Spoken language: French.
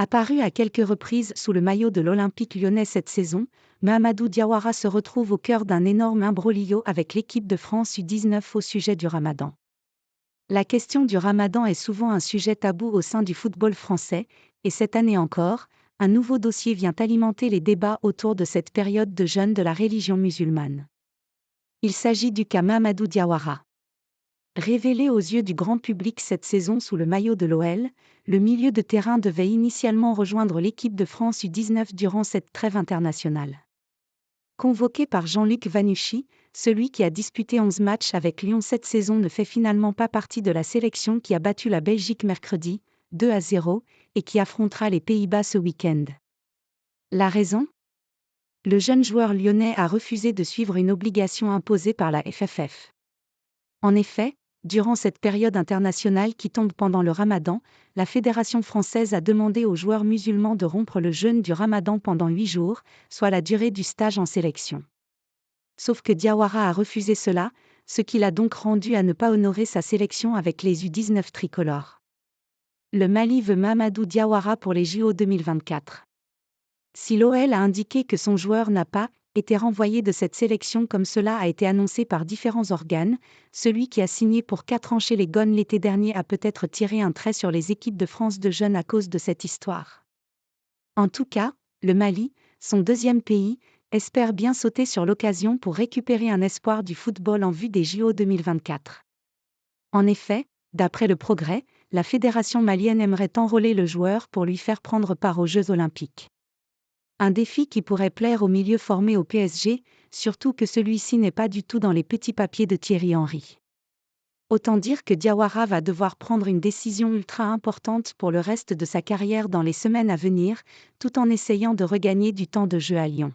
Apparu à quelques reprises sous le maillot de l'Olympique lyonnais cette saison, Mahamadou Diawara se retrouve au cœur d'un énorme imbroglio avec l'équipe de France U19 au sujet du Ramadan. La question du Ramadan est souvent un sujet tabou au sein du football français, et cette année encore, un nouveau dossier vient alimenter les débats autour de cette période de jeûne de la religion musulmane. Il s'agit du cas Mahamadou Diawara. Révélé aux yeux du grand public cette saison sous le maillot de l'OL, le milieu de terrain devait initialement rejoindre l'équipe de France U19 durant cette trêve internationale. Convoqué par Jean-Luc Vanucci, celui qui a disputé 11 matchs avec Lyon cette saison ne fait finalement pas partie de la sélection qui a battu la Belgique mercredi, 2-0, et qui affrontera les Pays-Bas ce week-end. La raison ? Le jeune joueur lyonnais a refusé de suivre une obligation imposée par la FFF. En effet, durant cette période internationale qui tombe pendant le Ramadan, la Fédération française a demandé aux joueurs musulmans de rompre le jeûne du Ramadan pendant 8 jours, soit la durée du stage en sélection. Sauf que Diawara a refusé cela, ce qui l'a donc rendu à ne pas honorer sa sélection avec les U19 tricolores. Le Mali veut Mahamadou Diawara pour les JO 2024. Si l'OL a indiqué que son joueur n'a pas été renvoyé de cette sélection comme cela a été annoncé par différents organes, celui qui a signé pour 4 ans chez les Gones l'été dernier a peut-être tiré un trait sur les équipes de France de jeunes à cause de cette histoire. En tout cas, le Mali, son deuxième pays, espère bien sauter sur l'occasion pour récupérer un espoir du football en vue des JO 2024. En effet, d'après le Progrès, la fédération malienne aimerait enrôler le joueur pour lui faire prendre part aux Jeux olympiques. Un défi qui pourrait plaire au milieu formé au PSG, surtout que celui-ci n'est pas du tout dans les petits papiers de Thierry Henry. Autant dire que Diawara va devoir prendre une décision ultra importante pour le reste de sa carrière dans les semaines à venir, tout en essayant de regagner du temps de jeu à Lyon.